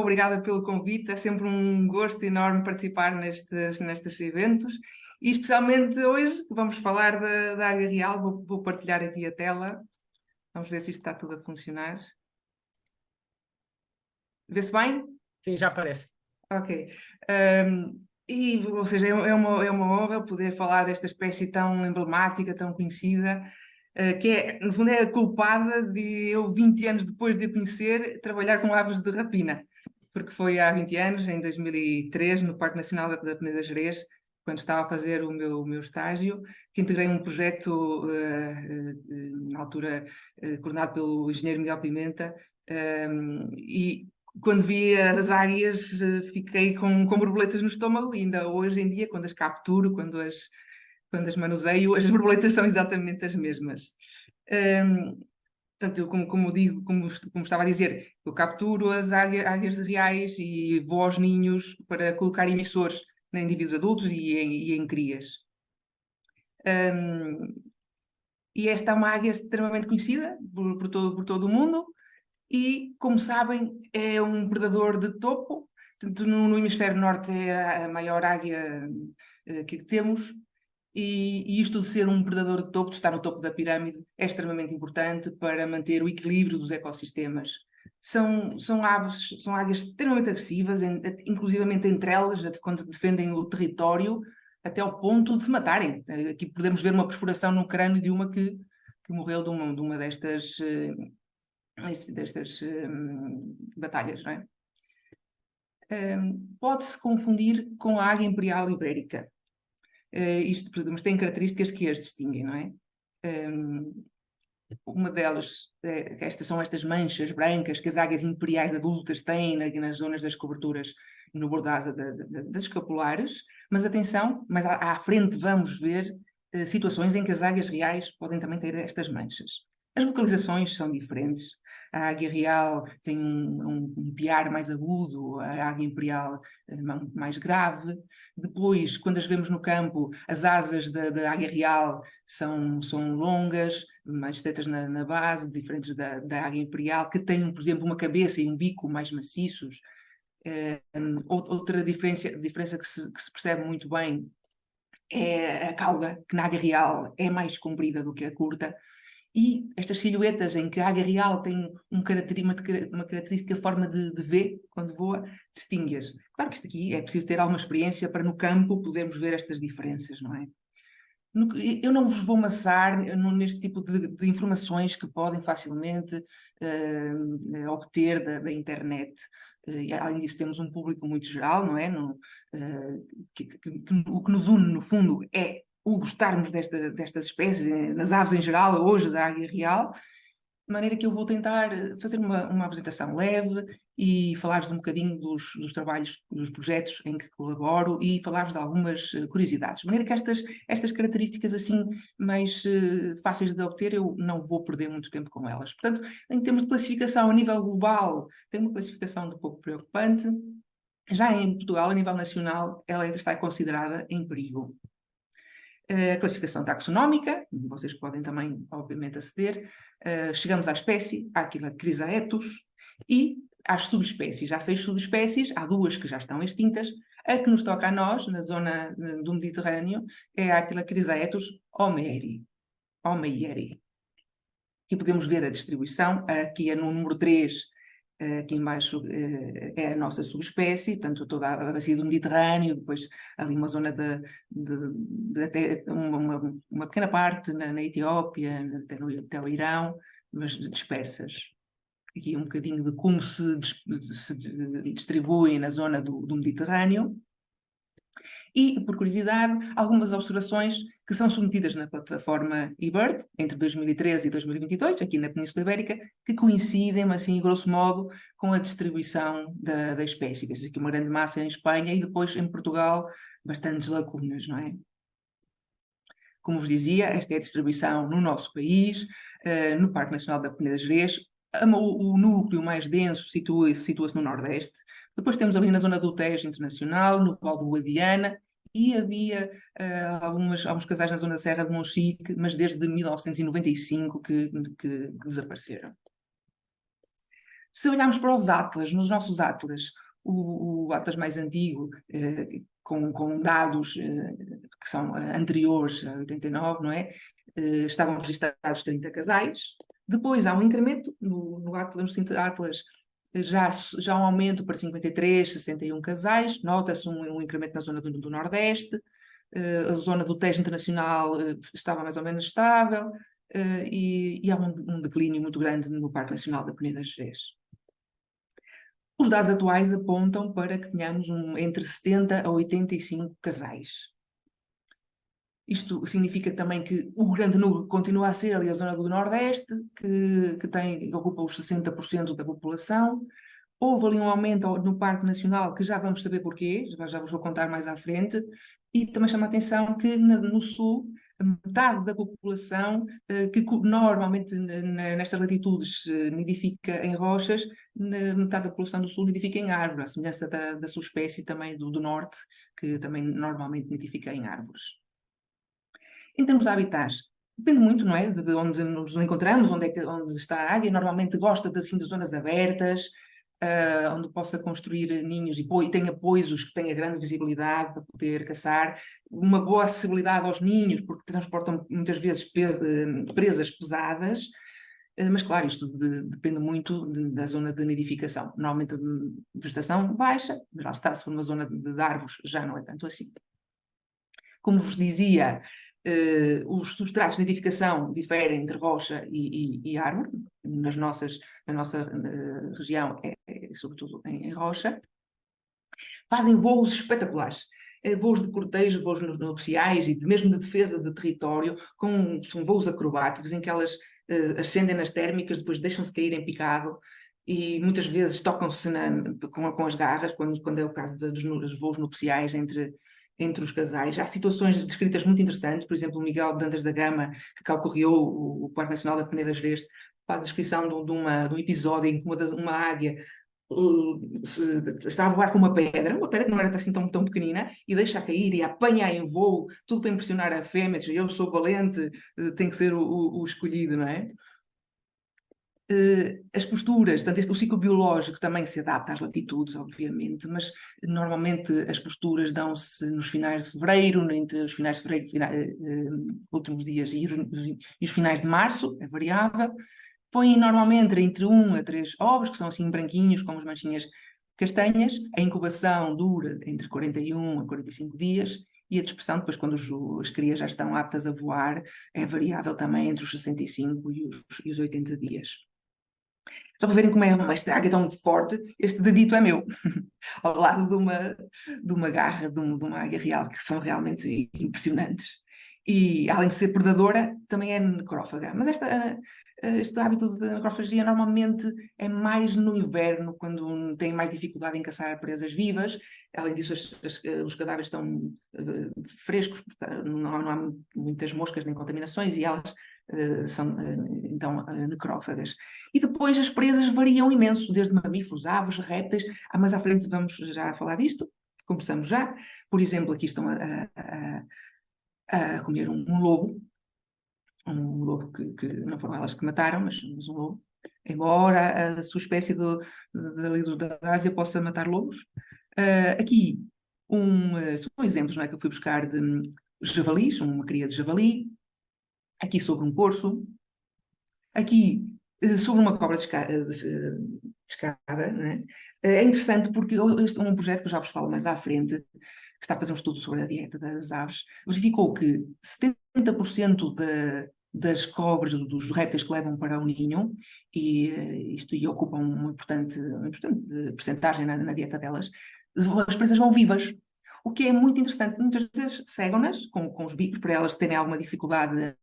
Obrigada pelo convite, é sempre um gosto enorme participar nestes eventos e especialmente hoje vamos falar da Águia Real. Vou partilhar aqui a tela, vamos ver se isto está tudo a funcionar. Vê-se bem? Sim, já aparece. Ok. Ou seja, é uma honra poder falar desta espécie tão emblemática, tão conhecida, que é, no fundo, é a culpada de eu, 20 anos depois de a conhecer, trabalhar com aves de rapina. Porque foi há 20 anos, em 2003, no Parque Nacional da Peneda Gerês, quando estava a fazer o meu estágio, que integrei um projeto, na altura, coordenado pelo engenheiro Miguel Pimenta, e quando vi as águias, fiquei com borboletas no estômago e ainda hoje em dia, quando as capturo, quando as manuseio, as borboletas são exatamente as mesmas. Portanto, eu, como digo, como estava a dizer, eu capturo as águias reais e vou aos ninhos para colocar emissores em indivíduos adultos e em crias. E esta é uma águia extremamente conhecida por todo o mundo e, como sabem, é um predador de topo. Portanto, no hemisfério norte é a maior águia que temos. E isto de ser um predador de topo, de estar no topo da pirâmide, é extremamente importante para manter o equilíbrio dos ecossistemas. São aves, são águias extremamente agressivas, inclusivamente entre elas, quando defendem o território, até ao ponto de se matarem. Aqui podemos ver uma perfuração no crânio de uma que morreu de uma destas batalhas, não é? Pode-se confundir com a águia imperial ibérica. Mas tem características que as distinguem, não é? Uma delas, são estas manchas brancas que as águias imperiais adultas têm nas zonas das coberturas no bordaz das escapulares, mas atenção, mais à frente vamos ver situações em que as águias reais podem também ter estas manchas. As vocalizações são diferentes. A águia real tem um piar mais agudo, a águia imperial mais grave. Depois, quando as vemos no campo, as asas da águia real são longas, mais estreitas na base, diferentes da águia imperial, que tem, por exemplo, uma cabeça e um bico mais maciços. Outra diferença que se percebe muito bem é a cauda, que na águia real é mais comprida do que a curta. E estas silhuetas em que a águia real tem uma característica forma de V quando voa, distingue-as. Claro que isto aqui é preciso ter alguma experiência para no campo podermos ver estas diferenças, não é? Eu não vos vou maçar neste tipo de informações que podem facilmente obter da internet. Além disso, temos um público muito geral, não é? O que nos une, no fundo, é o gostarmos destas espécies, nas aves em geral, hoje da águia real, de maneira que eu vou tentar fazer uma apresentação leve e falar-vos um bocadinho dos trabalhos, dos projetos em que colaboro e falar-vos de algumas curiosidades. De maneira que estas características assim mais fáceis de obter, eu não vou perder muito tempo com elas. Portanto, em termos de classificação a nível global, tem uma classificação de pouco preocupante. Já em Portugal, a nível nacional, ela está considerada em perigo. A classificação taxonómica, vocês podem também, obviamente, aceder. Chegamos à espécie, àquela Chrysaetus, e às subespécies. Há 6 subespécies, há 2 que já estão extintas. A que nos toca a nós, na zona do Mediterrâneo, é aquela Chrysaetus homeri. E podemos ver a distribuição. Aqui é no número 3, aqui embaixo é a nossa subespécie, tanto toda a bacia do Mediterrâneo, depois ali uma zona até uma pequena parte na Etiópia, até o Irão, mas dispersas. Aqui um bocadinho de como se distribuem na zona do Mediterrâneo. E, por curiosidade, algumas observações que são submetidas na plataforma eBird entre 2013 e 2022, aqui na Península Ibérica, que coincidem, assim, grosso modo, com a distribuição da espécie. Temos aqui uma grande massa em Espanha e depois em Portugal bastantes lacunas, não é? Como vos dizia, esta é a distribuição no nosso país, no Parque Nacional da Peneda Gerês. O núcleo mais denso situa-se no Nordeste. Depois temos ali na zona do Tejo Internacional, no Val do Guadiana, e havia alguns casais na zona da Serra de Monchique, mas desde 1995 que desapareceram. Se olharmos para os atlas, nos nossos atlas, o atlas mais antigo, com dados que são anteriores a 89, não é? Estavam registados 30 casais. Depois há um incremento no atlas, já um aumento para 53, 61 casais. Nota-se um incremento na zona do Nordeste. A zona do Tejo Internacional estava mais ou menos estável. E há um declínio muito grande no Parque Nacional da Peneda Gerês. Os dados atuais apontam para que tenhamos entre 70 a 85 casais. Isto significa também que o grande núcleo continua a ser ali a zona do Nordeste, que ocupa os 60% da população. Houve ali um aumento no Parque Nacional, que já vamos saber porquê, já vos vou contar mais à frente, e também chama a atenção que no Sul, metade da população, que normalmente nestas latitudes nidifica em rochas, metade da população do Sul nidifica em árvores, à semelhança da sua espécie também do Norte, que também normalmente nidifica em árvores. Em termos de habitats, depende muito, não é, de onde nos encontramos, onde está a águia. Normalmente gosta de zonas abertas, onde possa construir ninhos e tenha poisos que tenha grande visibilidade para poder caçar, uma boa acessibilidade aos ninhos, porque transportam muitas vezes presas pesadas, mas claro, isto depende muito da zona de nidificação. Normalmente vegetação baixa, mas lá está, se for uma zona de árvores já não é tanto assim. Como vos dizia, os substratos de nidificação diferem entre rocha e árvore. Na nossa região é sobretudo em rocha. Fazem voos espetaculares. Voos de cortejo, voos nupciais e mesmo de defesa de território, são voos acrobáticos em que elas ascendem nas térmicas, depois deixam-se cair em picado e muitas vezes tocam-se com as garras, quando é o caso dos voos nupciais entre os casais. Há situações descritas muito interessantes, por exemplo, o Miguel de Andas da Gama, que calcorreou o Parque Nacional da Peneda Gerês, faz a descrição de um episódio em que uma águia está a voar com uma pedra que não era assim tão pequenina, e deixa cair e apanha em voo, tudo para impressionar a fêmea, diz, eu sou valente, tem que ser o escolhido, não é? As posturas, portanto, o ciclo biológico também se adapta às latitudes, obviamente, mas normalmente as posturas dão-se nos finais de fevereiro, entre os finais de fevereiro, últimos dias e os finais de março, é variável. Põem normalmente entre 1 a 3 ovos, que são assim branquinhos, com as manchinhas castanhas. A incubação dura entre 41 a 45 dias e a dispersão, depois quando as crias já estão aptas a voar, é variável também entre os 65 e os 80 dias. Só para verem como esta águia é tão forte, este dedito é meu, ao lado de uma garra de uma águia real, que são realmente impressionantes. E, além de ser predadora, também é necrófaga. Mas este hábito de necrofagia normalmente é mais no inverno, quando tem mais dificuldade em caçar presas vivas. Além disso, os cadáveres estão frescos, portanto, não há muitas moscas nem contaminações, e elas são então necrófagas. E depois as presas variam imenso, desde mamíferos, aves, répteis. Mais à frente vamos já falar disto. Começamos já. Por exemplo, aqui estão a comer um lobo. Um lobo que não foram elas que mataram, mas um lobo. Embora a sua espécie da Ásia possa matar lobos. Aqui são exemplos, não é, que eu fui buscar de javalis, uma cria de javali. Aqui sobre um corso. Aqui sobre uma cobra descada, não é? É interessante porque este é um projeto que eu já vos falo mais à frente, que está a fazer um estudo sobre a dieta das aves, verificou que 70% das cobras, dos répteis que levam para o ninho, e isto ocupam uma importante percentagem na dieta delas, as presas vão vivas. O que é muito interessante, muitas vezes cegam-nas com os bicos, para elas terem alguma dificuldade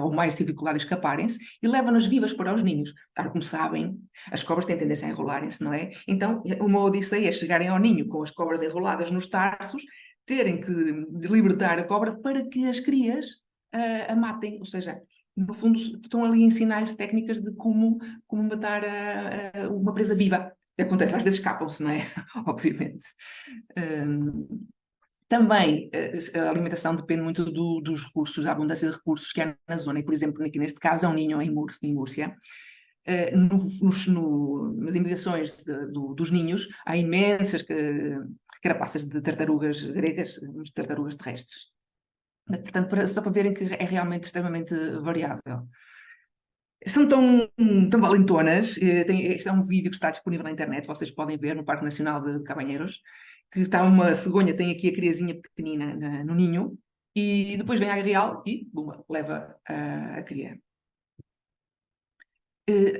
ou mais dificuldade em escaparem-se, e levam-nas vivas para os ninhos. Claro, como sabem, as cobras têm tendência a enrolarem-se, não é? Então, uma odisseia é chegarem ao ninho com as cobras enroladas nos tarsos, terem que libertar a cobra para que as crias a matem, ou seja, no fundo estão ali a ensinar-lhes técnicas de como matar uma presa viva. Acontece, às vezes escapam-se, não é? Obviamente. Também a alimentação depende muito dos recursos, da abundância de recursos que há na zona. E, por exemplo, aqui neste caso é um ninho em Múrcia. nas imediações dos ninhos, há imensas carapaças de tartarugas gregas, de tartarugas terrestres. Portanto, só para verem que é realmente extremamente variável. São tão valentonas. Este é um vídeo que está disponível na internet, vocês podem ver no Parque Nacional de Cabanheiros, que está uma cegonha, tem aqui a criazinha pequenina no ninho, e depois vem a águia real e, bumba, leva a cria.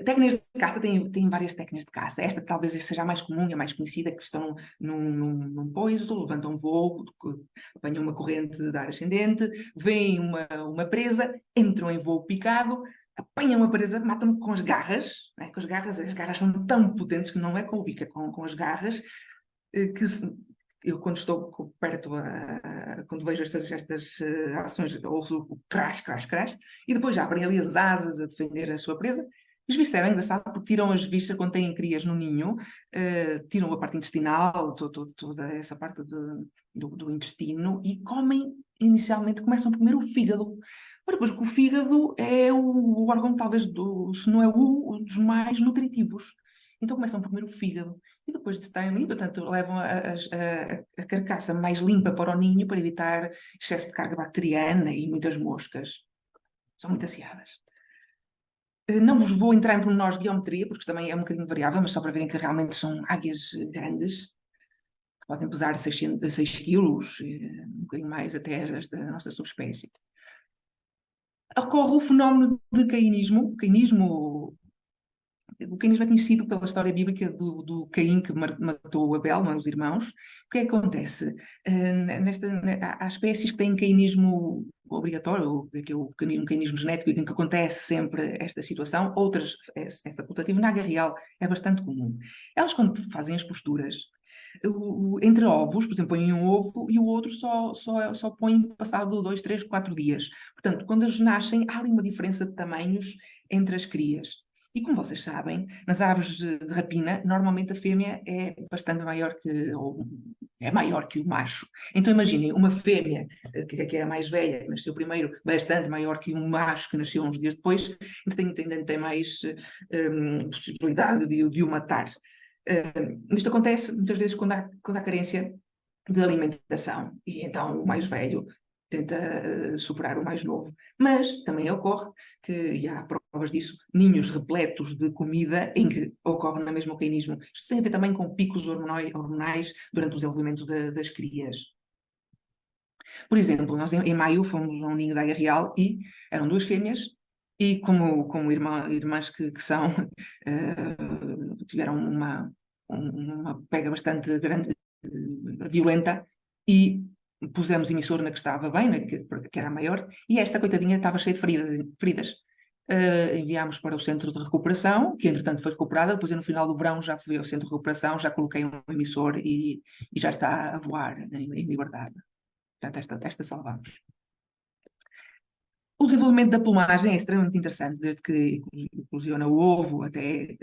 Técnicas de caça, tem várias técnicas de caça. Esta talvez seja a mais comum e a mais conhecida, que estão num poiso, levantam um voo, apanham uma corrente de ar ascendente, veem uma presa, entram em voo picado, apanham a presa, matam-no com as garras, né? Com as garras são tão potentes que não é com o bico, é com as garras, eu quando estou perto, quando vejo estas ações, ouço o crash, crash, crash, e depois abrem ali as asas a defender a sua presa. Os vísceras é engraçado porque tiram as vísceras quando têm crias no ninho, tiram a parte intestinal, toda essa parte do intestino, e inicialmente começam a comer o fígado. Depois que o fígado é o órgão talvez, se não é um dos mais nutritivos. Então começam por comer o fígado. E depois de estarem limpo, portanto, levam a carcaça mais limpa para o ninho para evitar excesso de carga bacteriana e muitas moscas. São muito asseadas. Não vos vou entrar em pormenores de biometria, porque também é um bocadinho variável, mas só para verem que realmente são águias grandes, que podem pesar 6 quilos, um bocadinho mais até as da nossa subespécie. Ocorre o fenómeno de cainismo. O cainismo é conhecido pela história bíblica do Caim que matou Abel, não é? Os irmãos. O que é que acontece? Há espécies que têm cainismo obrigatório, que é um cainismo genético, em que acontece sempre esta situação. Outras é facultativo. Na águia real é bastante comum. Elas, quando fazem as posturas, entre ovos, por exemplo, põem um ovo e o outro só põe passado 2, 3, 4 dias. Portanto, quando eles nascem, há ali uma diferença de tamanhos entre as crias. E como vocês sabem, nas aves de rapina, normalmente a fêmea é bastante maior ou é maior que o macho. Então imaginem, uma fêmea, que é a mais velha, que nasceu primeiro, bastante maior que um macho que nasceu uns dias depois, ainda tem mais possibilidade de o matar. Isto acontece muitas vezes quando há carência de alimentação, e então o mais velho tenta superar o mais novo. Mas também ocorre e há provas disso, ninhos repletos de comida em que ocorre na mesma cainismo. Isto tem a ver também com picos hormonais durante o desenvolvimento das crias. Por exemplo, nós em maio fomos a um ninho da águia real e eram 2 fêmeas e como irmãs que são, tiveram uma pega bastante grande, violenta, e pusemos emissor na que estava bem, que era a maior, e esta coitadinha estava cheia de feridas. Enviámos para o centro de recuperação, que entretanto foi recuperada. Depois no final do verão já fui ao centro de recuperação, já coloquei um emissor e já está a voar em liberdade. Portanto, esta salvamos. O desenvolvimento da plumagem é extremamente interessante, desde que eclosiona o ovo até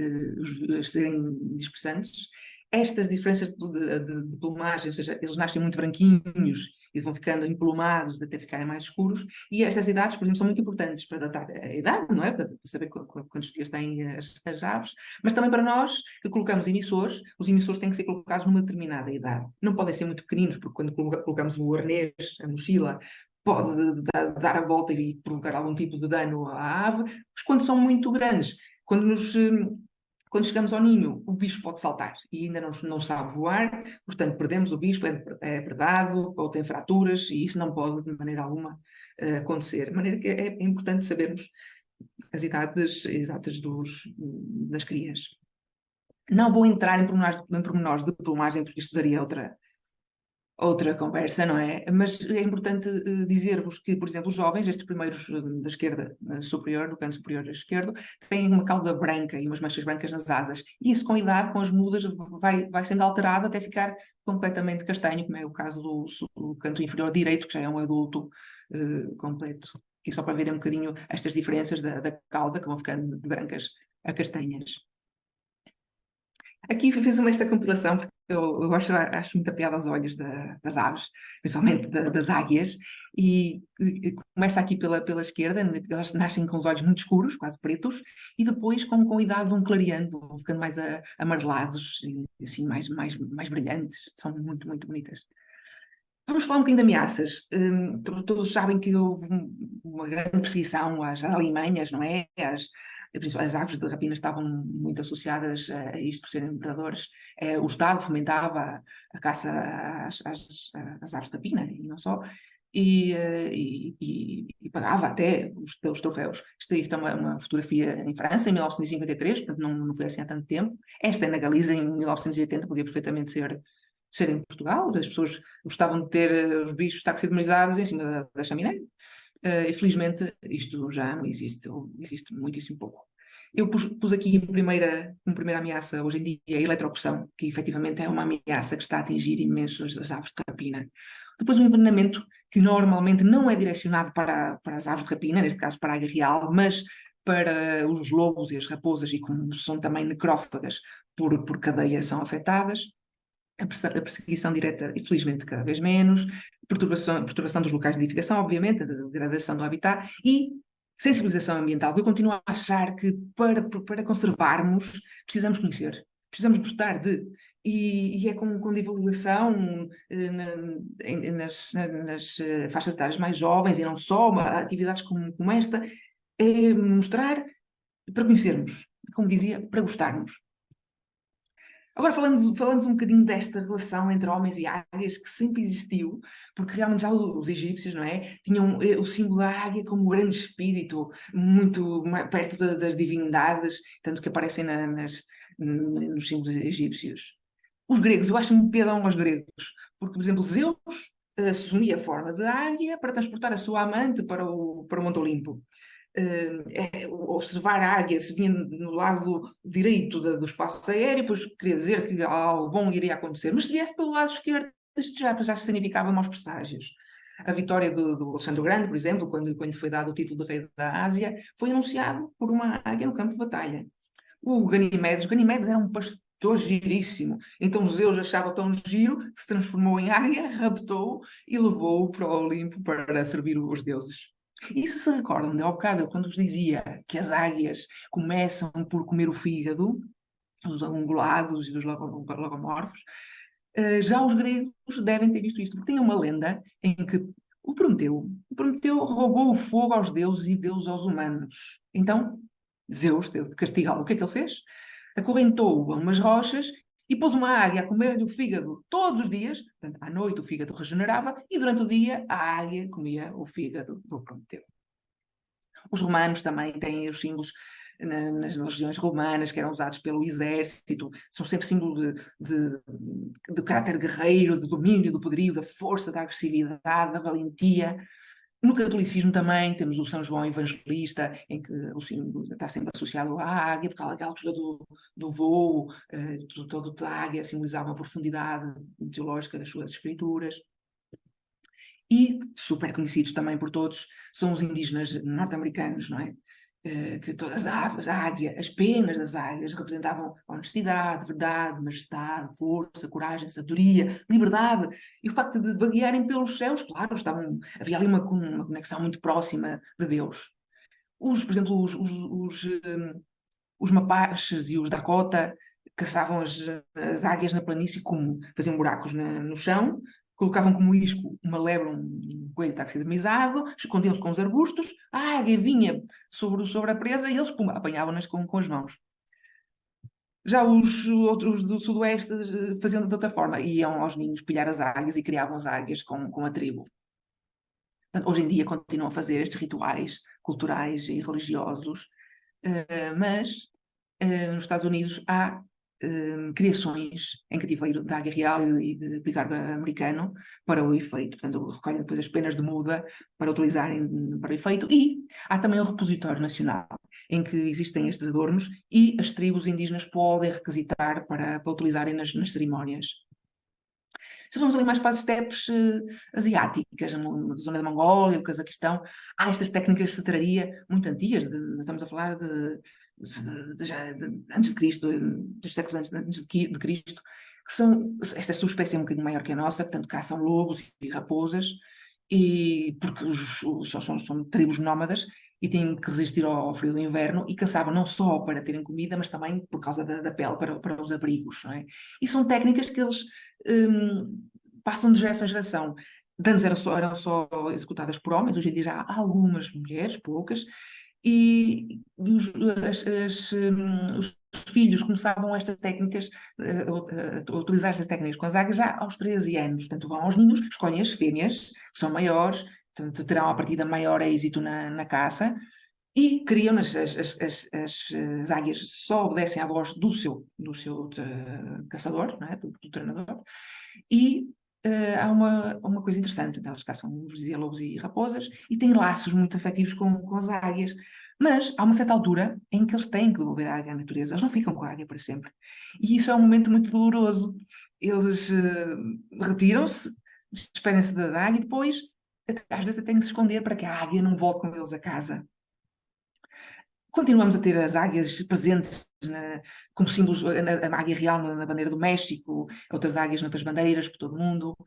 serem dispersantes. Estas diferenças de plumagem, ou seja, eles nascem muito branquinhos e vão ficando emplumados até ficarem mais escuros, e estas idades, por exemplo, são muito importantes para datar a idade, não é? Para saber quantos dias têm as aves, mas também para nós que colocamos emissores, os emissores têm que ser colocados numa determinada idade. Não podem ser muito pequeninos, porque quando colocamos o arnês, a mochila, pode dar a volta e provocar algum tipo de dano à ave, mas quando são muito grandes, quando chegamos ao ninho, o bicho pode saltar e ainda não sabe voar, portanto perdemos o bicho, é predado ou tem fraturas, e isso não pode de maneira alguma acontecer. De maneira que é importante sabermos as idades exatas das crias. Não vou entrar em pormenores de plumagem, porque isto daria outra conversa, não é? Mas é importante dizer-vos que, por exemplo, os jovens, estes primeiros da esquerda superior, do canto superior esquerdo, têm uma cauda branca e umas manchas brancas nas asas. E isso, com a idade, com as mudas, vai sendo alterado até ficar completamente castanho, como é o caso do canto inferior direito, que já é um adulto completo. E só para verem um bocadinho estas diferenças da cauda, que vão ficando de brancas a castanhas. Aqui fiz esta compilação porque eu acho muita piada aos olhos das aves, principalmente das águias, e começa aqui pela esquerda, elas nascem com os olhos muito escuros, quase pretos, e depois com a idade vão clareando, vão ficando mais amarelados, e assim, mais brilhantes, são muito, muito bonitas. Vamos falar um bocadinho de ameaças. Todos sabem que houve uma grande perseguição às alimanhas, não é? As aves de rapina estavam muito associadas a isto por serem predadores. O Estado fomentava a caça às aves de rapina, e não só, e pagava até pelos troféus. Isto é uma fotografia em França, em 1953, portanto não foi assim há tanto tempo. Esta é na Galiza, em 1980, podia perfeitamente ser em Portugal. As pessoas gostavam de ter os bichos taxidermizados em cima da chaminé. Infelizmente, isto já não existe, ou existe muitíssimo pouco. Eu pus aqui como primeira ameaça hoje em dia a eletrocução, que efetivamente é uma ameaça que está a atingir imenso as aves de rapina. Depois o envenenamento, que normalmente não é direcionado para as aves de rapina, neste caso para a águia real, mas para os lobos e as raposas, e como são também necrófagas por cadeia, são afetadas. A perseguição direta, infelizmente, cada vez menos, perturbação dos locais de edificação, obviamente, a degradação do habitat e sensibilização ambiental. Eu continuo a achar que para conservarmos precisamos conhecer, precisamos gostar de, e é com divulgação nas faixas etárias mais jovens e não só, atividades como esta, é mostrar para conhecermos, como dizia, para gostarmos. Agora, falando um bocadinho desta relação entre homens e águias, que sempre existiu, porque realmente já os egípcios, não é? Tinham o símbolo da águia como um grande espírito, muito perto das divindades, tanto que aparecem nos símbolos egípcios. Os gregos, eu acho-me piadão aos gregos, porque, por exemplo, Zeus assumia a forma de águia para transportar a sua amante para o Monte Olimpo. Observar a águia se vinha no lado direito do espaço aéreo, pois queria dizer que algo bom iria acontecer, mas se viesse pelo lado esquerdo, isto já significava maus presságios. A vitória do Alexandre o Grande, por exemplo, quando lhe foi dado o título de rei da Ásia, foi anunciado por uma águia no campo de batalha. Os Ganimedes era um pastor giríssimo, então Zeus achava tão giro que se transformou em águia, raptou e levou-o para o Olimpo para servir os deuses. E se recordam, de há bocado, eu quando vos dizia que as águias começam por comer o fígado, os ungulados e dos lagomorfos, já os gregos devem ter visto isto, porque tem uma lenda em que o Prometeu roubou o fogo aos deuses e Deus aos humanos. Então, Zeus teve de castigá-lo. O que é que ele fez? Acorrentou-o a umas rochas e pôs uma águia a comer-lhe o fígado todos os dias. Portanto, à noite o fígado regenerava e durante o dia a águia comia o fígado do Prometeu. Os romanos também têm os símbolos nas legiões romanas, que eram usados pelo exército, são sempre símbolo de caráter guerreiro, de domínio, do poderio, da força, da agressividade, da valentia. No catolicismo também temos o São João Evangelista, em que o símbolo está sempre associado à águia, porque aquela altura do voo, todo da águia simbolizava a profundidade teológica das suas escrituras. E super conhecidos também por todos são os indígenas norte-americanos, não é? Que todas as aves, a águia, as penas das águias representavam honestidade, verdade, majestade, força, coragem, sabedoria, liberdade. E o facto de vaguearem pelos céus, claro, havia ali uma conexão muito próxima de Deus. Por exemplo, os Mapaches e os Dakota caçavam as águias na planície, como faziam buracos no chão, colocavam como isco uma lebre, um coelho taxidermizado, escondiam-se com os arbustos, a águia vinha sobre a presa e eles apanhavam-nas com as mãos. Já os outros do sudoeste faziam de outra forma, iam aos ninhos pilhar as águias e criavam as águias com a tribo. Portanto, hoje em dia continuam a fazer estes rituais culturais e religiosos, mas nos Estados Unidos há criações em cativeiro da águia real e de picardo americano para o efeito. Portanto, recolhem depois as penas de muda para utilizarem para o efeito. E há também o repositório nacional, em que existem estes adornos e as tribos indígenas podem requisitar para utilizarem nas cerimónias. Se vamos ali mais para as estepes asiáticas, na zona da Mongólia, do Cazaquistão, há estas técnicas de cetraria muito antigas, estamos a falar de antes de Cristo, dos séculos antes de Cristo, que são, esta subespécie é um bocadinho maior que a nossa, portanto caçam lobos e raposas, e porque são tribos nómadas e têm que resistir ao frio do inverno, e caçavam não só para terem comida, mas também por causa da pele, para os abrigos, não é? E são técnicas que eles passam de geração em geração. De antes eram só executadas por homens, hoje em dia já há algumas mulheres, poucas, e os filhos começavam estas técnicas, a utilizar estas técnicas com as águias já aos 13 anos. Portanto, vão aos ninhos, escolhem as fêmeas, que são maiores, portanto, terão a partida maior êxito na caça, e criam as águias só obedecem à voz do seu caçador, não é? do treinador, e há uma coisa interessante, elas caçam lobos e raposas e têm laços muito afetivos com as águias, mas há uma certa altura em que eles têm que devolver a águia à natureza, eles não ficam com a águia para sempre. E isso é um momento muito doloroso. Eles retiram-se, despedem-se da águia e depois, às vezes, têm que se esconder para que a águia não volte com eles a casa. Continuamos a ter as águias presentes como símbolos, a águia real na bandeira do México, outras águias noutras bandeiras por todo o mundo,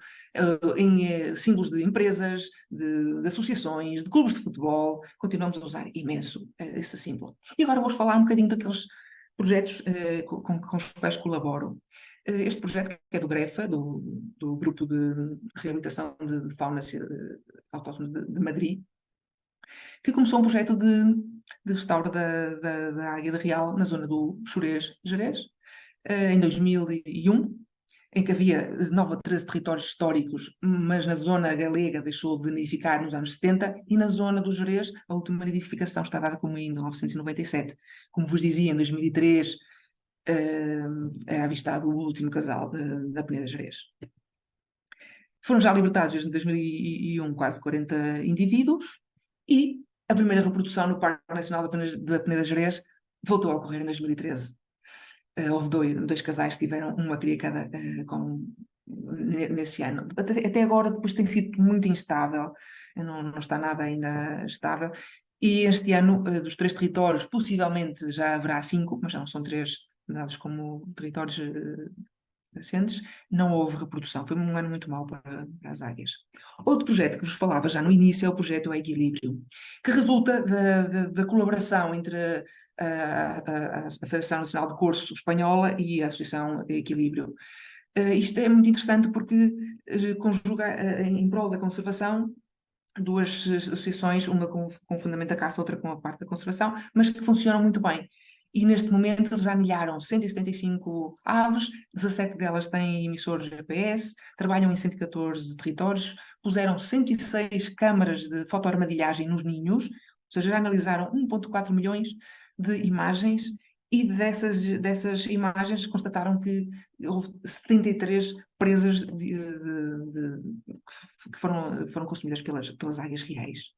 em símbolos de empresas, de associações, de clubes de futebol. Continuamos a usar imenso esse símbolo. E agora vou falar um bocadinho daqueles projetos com os quais colaboro. Este projeto que é do GREFA, do Grupo de Reabilitação de Fauna Autóctone de Madrid, que começou um projeto de restauro da Águia da Real na zona do Xurés-Gerês, em 2001, em que havia 9 a 13 territórios históricos, mas na zona galega deixou de nidificar nos anos 70, e na zona do Gerês a última nidificação está dada como em 1997. Como vos dizia, em 2003 era avistado o último casal da Peneda Gerês. Foram já libertados desde 2001 quase 40 indivíduos, e a primeira reprodução no Parque Nacional da Peneda Gerês voltou a ocorrer em 2013. Houve dois casais que tiveram uma cria cada nesse ano. Até agora, depois tem sido muito instável, não está nada ainda estável. E este ano, dos 3 territórios, possivelmente já haverá 5, mas já não são 3 dados como territórios recentes, não houve reprodução. Foi um ano muito mau para as águias. Outro projeto que vos falava já no início é o projeto Equilíbrio, que resulta da colaboração entre a Federação Nacional de Corso Espanhola e a Associação Equilíbrio. Isto é muito interessante porque conjuga em prol da conservação 2 associações, uma com o fundamento da caça, outra com a parte da conservação, mas que funcionam muito bem. E neste momento eles já anilharam 175 aves, 17 delas têm emissores GPS, trabalham em 114 territórios, puseram 106 câmaras de fotoarmadilhagem nos ninhos, ou seja, já analisaram 1,4 milhões de imagens, e dessas imagens constataram que houve 73 presas que foram consumidas pelas águias reais.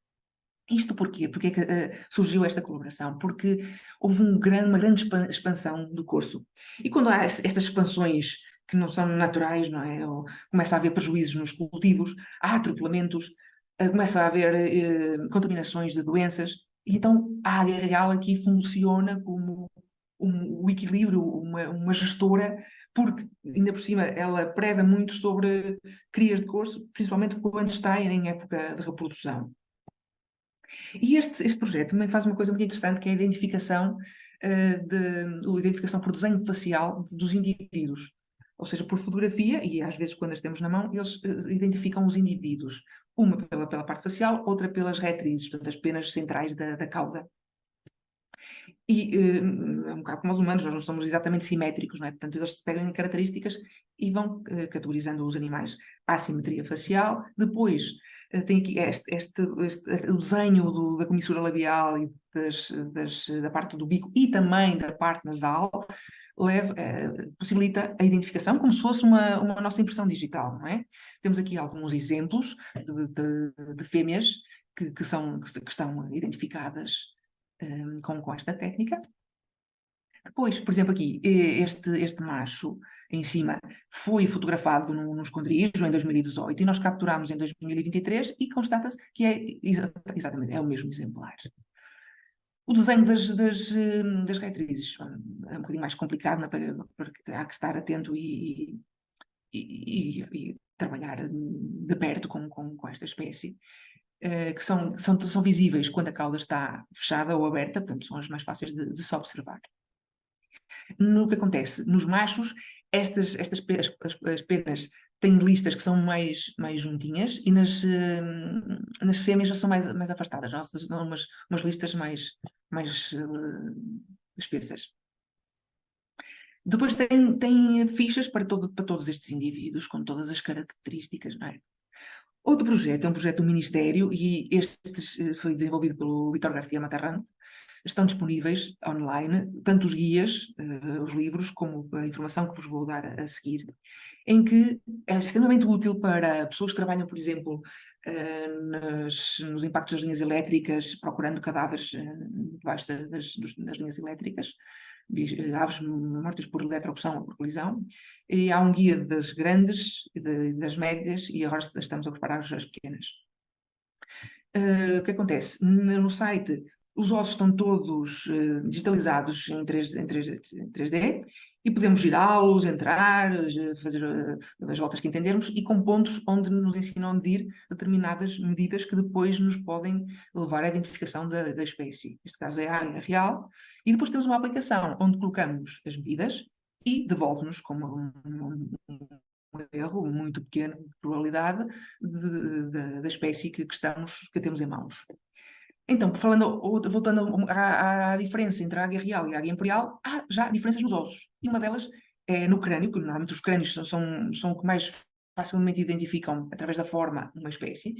Isto porquê? Porque é que surgiu esta colaboração? Porque houve uma grande expansão do corso. E quando há estas expansões que não são naturais, não é? Ou começa a haver prejuízos nos cultivos, há atropelamentos, começa a haver contaminações de doenças, e então a águia real aqui funciona como o equilíbrio, uma gestora, porque ainda por cima ela preda muito sobre crias de corso, principalmente quando está em época de reprodução. E este projeto também faz uma coisa muito interessante, que é a identificação, identificação por desenho facial dos indivíduos. Ou seja, por fotografia, e às vezes quando as temos na mão, eles identificam os indivíduos. Uma pela parte facial, outra pelas retrizes, portanto as penas centrais da cauda. E é um bocado como os humanos, nós não somos exatamente simétricos, não é? Portanto, eles pegam em características e vão categorizando os animais à simetria facial. Depois tem aqui o desenho da comissura labial e da parte do bico e também da parte nasal, possibilita a identificação como se fosse uma nossa impressão digital, não é? Temos aqui alguns exemplos de fêmeas que estão identificadas com esta técnica. Depois, por exemplo, aqui, este macho em cima foi fotografado no esconderijo em 2018 e nós capturámos em 2023 e constata-se que é exatamente, é o mesmo exemplar. O desenho das retrizes é um bocadinho mais complicado, não é? Porque há que estar atento e trabalhar de perto com esta espécie, que são visíveis quando a cauda está fechada ou aberta, portanto são as mais fáceis de se observar. No que acontece? Nos machos, as penas têm listas que são mais juntinhas e nas fêmeas já são mais afastadas, são umas listas mais espessas. Depois tem fichas para todos estes indivíduos, com todas as características, não é? Outro projeto é um projeto do Ministério e este foi desenvolvido pelo Vítor García Matarrán. Estão disponíveis online, tanto os guias, os livros, como a informação que vos vou dar a seguir, em que é extremamente útil para pessoas que trabalham, por exemplo, nos impactos das linhas elétricas, procurando cadáveres debaixo das linhas elétricas, aves mortas por eletrocução ou por colisão, e há um guia das grandes, das médias, e agora estamos a preparar as pequenas. O que acontece? No site, os ossos estão todos digitalizados em 3D e podemos girá-los, entrar, fazer as voltas que entendermos e com pontos onde nos ensinam a medir determinadas medidas que depois nos podem levar à identificação da espécie. Neste caso é a águia real. E depois temos uma aplicação onde colocamos as medidas e devolve-nos como um erro muito pequeno de probabilidade da espécie que temos em mãos. Então, voltando à diferença entre a águia real e a águia imperial, há já diferenças nos ossos. E uma delas é no crânio, que normalmente os crânios são o que mais facilmente identificam, através da forma, uma espécie.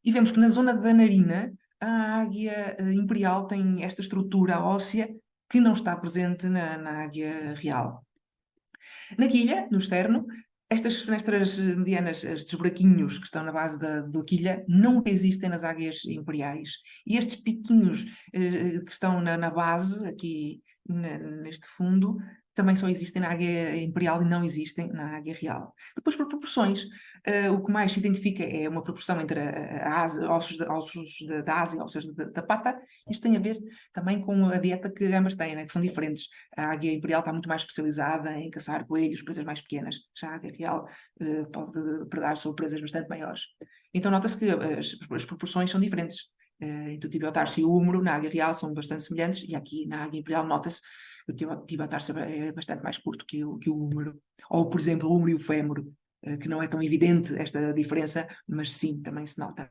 E vemos que na zona da narina, a águia imperial tem esta estrutura óssea que não está presente na águia real. Na quilha, no externo, estas fenestras medianas, estes buraquinhos que estão na base da quilha, não existem nas águias imperiais. E estes piquinhos que estão na base, aqui neste fundo, também só existem na águia imperial e não existem na águia real. Depois, por proporções, o que mais se identifica é uma proporção entre ossos da asa e ossos da pata. Isto tem a ver também com a dieta que ambas têm, né? Que são diferentes. A águia imperial está muito mais especializada em caçar coelhos, presas mais pequenas. Já a águia real pode predar sobre presas bastante maiores. Então nota-se que as proporções são diferentes. Entre o tibio-tarso e o húmero, na águia real, são bastante semelhantes, e aqui na águia imperial nota-se que o tibio-tarso é bastante mais curto que o húmero. Ou, por exemplo, o húmero e o fémur, que não é tão evidente esta diferença, mas sim, também se nota.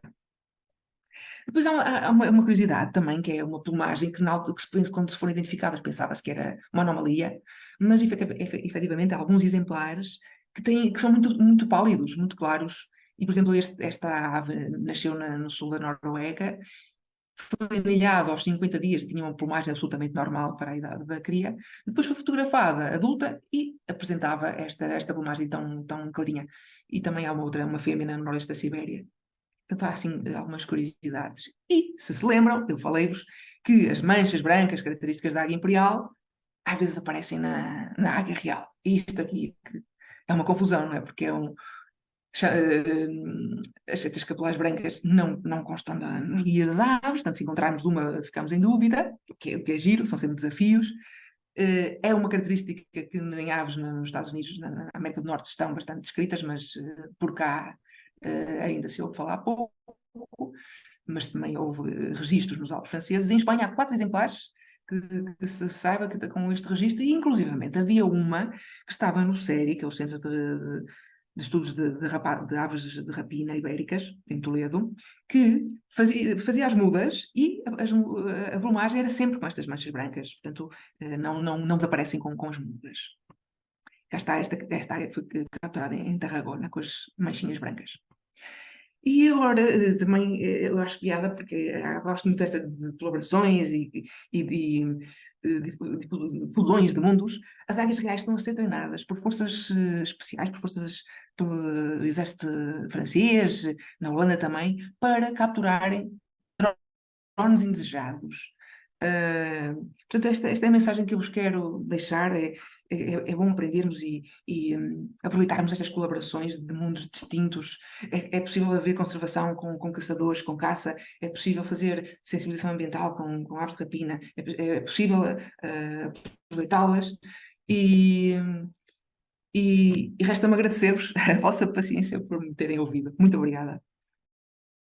Depois há uma curiosidade também, que é uma plumagem que se pensa, quando se foram identificadas, pensava-se que era uma anomalia, mas efetivamente há alguns exemplares que são muito, muito pálidos, muito claros. E, por exemplo, esta ave nasceu no sul da Noruega, foi anilhado aos 50 dias, tinha uma plumagem absolutamente normal para a idade da cria. Depois foi fotografada adulta e apresentava esta plumagem tão clarinha. E também há uma fêmea no noroeste da Sibéria. Então, há assim algumas curiosidades. E, se lembram, eu falei-vos que as manchas brancas, características da águia imperial, às vezes aparecem na águia real. E isto aqui é uma confusão, não é? Porque as setas capilares brancas não constam nos guias das aves, portanto, se encontrarmos uma, ficamos em dúvida, o que é giro, são sempre desafios. É uma característica que em aves nos Estados Unidos, na América do Norte, estão bastante descritas, mas por cá ainda se ouve falar pouco, mas também houve registros nos Alpes franceses. Em Espanha há 4 exemplares que se saiba que com este registro, e inclusivamente havia uma que estava no CERI, que é o Centro de Estudos de Aves de Rapina Ibéricas, em Toledo, que fazia as mudas e a plumagem era sempre com estas manchas brancas, portanto não desaparecem com as mudas. Cá está esta águia foi capturada em Tarragona com as manchinhas brancas. E agora também eu acho piada porque gosto muito dessas colaborações de fusões de mundos. As águias reais estão a ser treinadas por forças especiais, por forças do exército francês, na Holanda também, para capturarem drones indesejados. Portanto, esta é a mensagem que eu vos quero deixar. É bom aprendermos e aproveitarmos estas colaborações de mundos distintos. É possível haver conservação com caçadores, com caça, é possível fazer sensibilização ambiental com aves de rapina, é possível aproveitá-las e, e resta-me agradecer-vos a vossa paciência por me terem ouvido. Muito obrigada.